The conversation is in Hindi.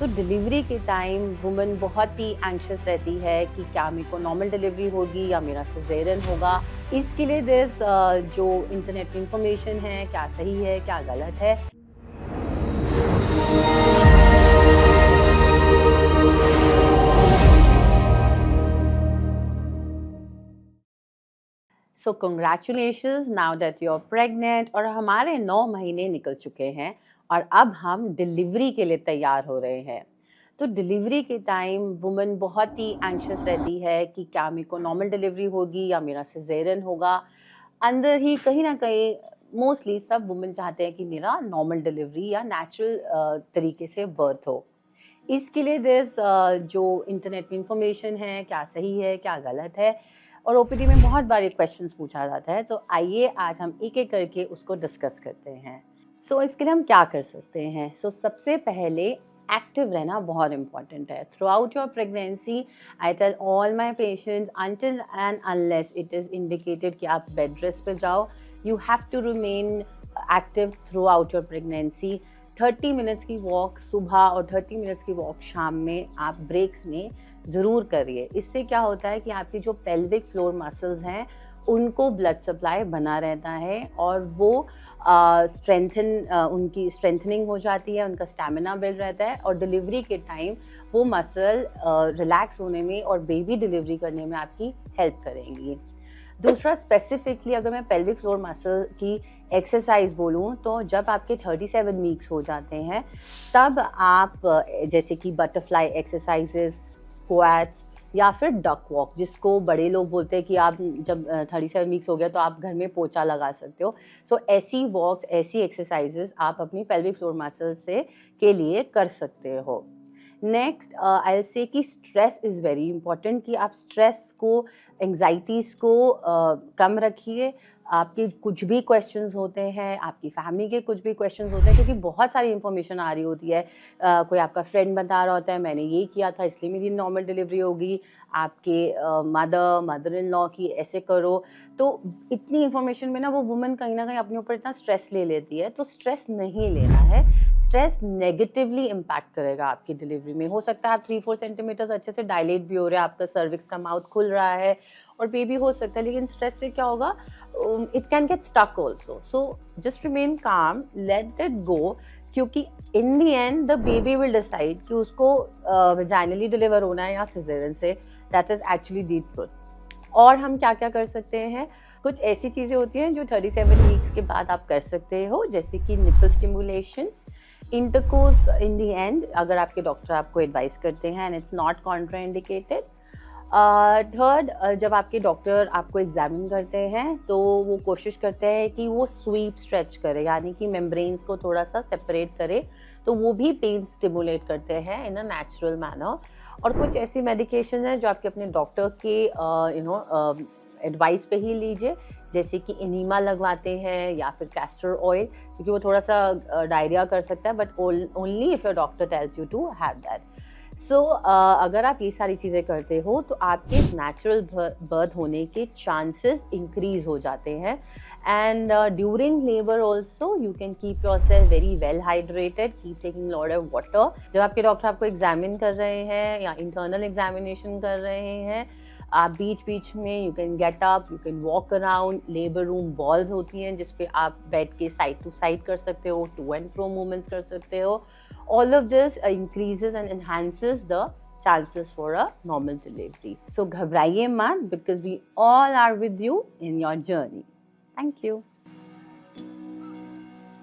तो डिलीवरी के टाइम वुमन बहुत ही एंग्शियस रहती है कि क्या मेरे को नॉर्मल डिलीवरी होगी या मेरा सिजेरियन होगा। इसके लिए जो इंटरनेट इंफॉर्मेशन है, क्या सही है क्या गलत है। So congratulations now that you are pregnant. और हमारे 9 महीने निकल चुके हैं और अब हम डिलीवरी के लिए तैयार हो रहे हैं। तो डिलीवरी के टाइम वुमन बहुत ही एंग्शियस रहती है कि क्या मेरे को नॉर्मल डिलीवरी होगी या मेरा सिजेरियन होगा। अंदर ही कहीं ना कहीं मोस्टली सब वुमन चाहते हैं कि मेरा नॉर्मल डिलीवरी या नेचुरल तरीके से बर्थ हो। इसके लिए जो इंटरनेट में इंफॉर्मेशन है, क्या सही है क्या गलत है, और ओपीडी में बहुत बार ये क्वेश्चंस पूछा जाता है। तो आइए आज हम एक एक करके उसको डिस्कस करते हैं। इसके लिए हम क्या कर सकते हैं। सबसे पहले एक्टिव रहना बहुत इंपॉर्टेंट है। Throughout your pregnancy I tell all my patients until and unless it is indicated कि आप बेड रेस्ट पे जाओ, you have to remain active throughout your pregnancy. 30 minutes की वॉक सुबह और 30 मिनट्स की वॉक शाम में आप ब्रेक्स में ज़रूर करिए। इससे क्या होता है कि आपकी जो पेल्विक फ्लोर मसल्स हैं उनको ब्लड सप्लाई बना रहता है और वो उनकी स्ट्रेंथनिंग हो जाती है, उनका स्टैमिना बिल्ड रहता है और डिलीवरी के टाइम वो मसल रिलैक्स होने में और बेबी डिलीवरी करने में आपकी हेल्प करेंगी। दूसरा, स्पेसिफिकली अगर मैं पेल्विक फ्लोर मसल की एक्सरसाइज बोलूँ तो जब आपके 37 वीक्स हो जाते हैं तब आप जैसे कि बटरफ्लाई एक्सरसाइजेस, स्क्वाट्स या फिर डक वॉक, जिसको बड़े लोग बोलते हैं कि आप जब 37 वीक्स हो गया तो आप घर में पोछा लगा सकते हो। ऐसी वॉक्स, ऐसी एक्सरसाइजेस आप अपनी पेल्विक फ्लोर मसल से के लिए कर सकते हो। नेक्स्ट आई विल से कि स्ट्रेस इज़ वेरी इंपॉर्टेंट, कि आप स्ट्रेस को, एंग्जाइटीज़ को कम रखिए। आपके कुछ भी क्वेश्चंस होते हैं, आपकी फैमिली के कुछ भी क्वेश्चंस होते हैं, क्योंकि बहुत सारी इंफॉर्मेशन आ रही होती है। कोई आपका फ्रेंड बता रहा होता है मैंने ये किया था इसलिए मेरी नॉर्मल डिलीवरी होगी, आपके मदर इन लॉ की ऐसे करो। तो इतनी इंफॉर्मेशन में ना वो वुमन कहीं ना कहीं अपने ऊपर इतना स्ट्रेस ले लेती है। तो स्ट्रेस नहीं लेना है। स्ट्रेस नेगेटिवली इम्पैक्ट करेगा आपकी डिलीवरी में। हो सकता है आप 3-4 सेंटीमीटर्स अच्छे से डायलेट भी हो रहे हैं, आपका सर्विक्स का माउथ खुल रहा है और बेबी हो सकता है, लेकिन स्ट्रेस से क्या होगा, it can get stuck also. So just remain calm, let it go, क्योंकि in the end the baby will decide कि उसको वेजाइनली डिलीवर होना है या सिजेरियन से। That is actually the truth. और हम क्या क्या कर सकते हैं, कुछ ऐसी चीज़ें होती हैं जो 37 वीक्स के बाद आप कर सकते हो, जैसे कि nipple stimulation, intercourse in the and, अगर आपके डॉक्टर आपको एडवाइस करते हैं and it's not contraindicated. Third, जब आपके डॉक्टर आपको एग्जामिन करते हैं तो वो कोशिश करते हैं कि वो स्वीप स्ट्रेच करे, यानी कि मेम्ब्रेन्स को थोड़ा सा सेपरेट करे, तो वो भी पेन स्टिमुलेट करते हैं इन अ नेचुरल मैनर। और कुछ ऐसी मेडिकेशन है जो आपके अपने डॉक्टर के एडवाइस पे ही लीजिए, जैसे कि एनीमा लगवाते हैं या फिर कैस्टर ऑयल, क्योंकि वो थोड़ा सा डायरिया कर सकता है, but only if your doctor tells you to have that. अगर आप ये सारी चीज़ें करते हो तो आपके नेचुरल बर्थ होने के चांसेस इंक्रीज हो जाते हैं। And during labour also you can keep your self very well hydrated, keep taking lot of water. जब आपके डॉक्टर आपको एग्जामिन कर रहे हैं या इंटरनल एग्जामिनेशन कर रहे हैं, आप बीच बीच में you can get up, you can walk around. Labour room balls होती हैं जिसपे आप बेड के साइड टू साइड कर सकते हो, टू एंड फ्रो मूवमेंट्स कर सकते हो। All of this increases and enhances the chances for a normal delivery. So घबराइए मत, because we all are with you in your journey. Thank you.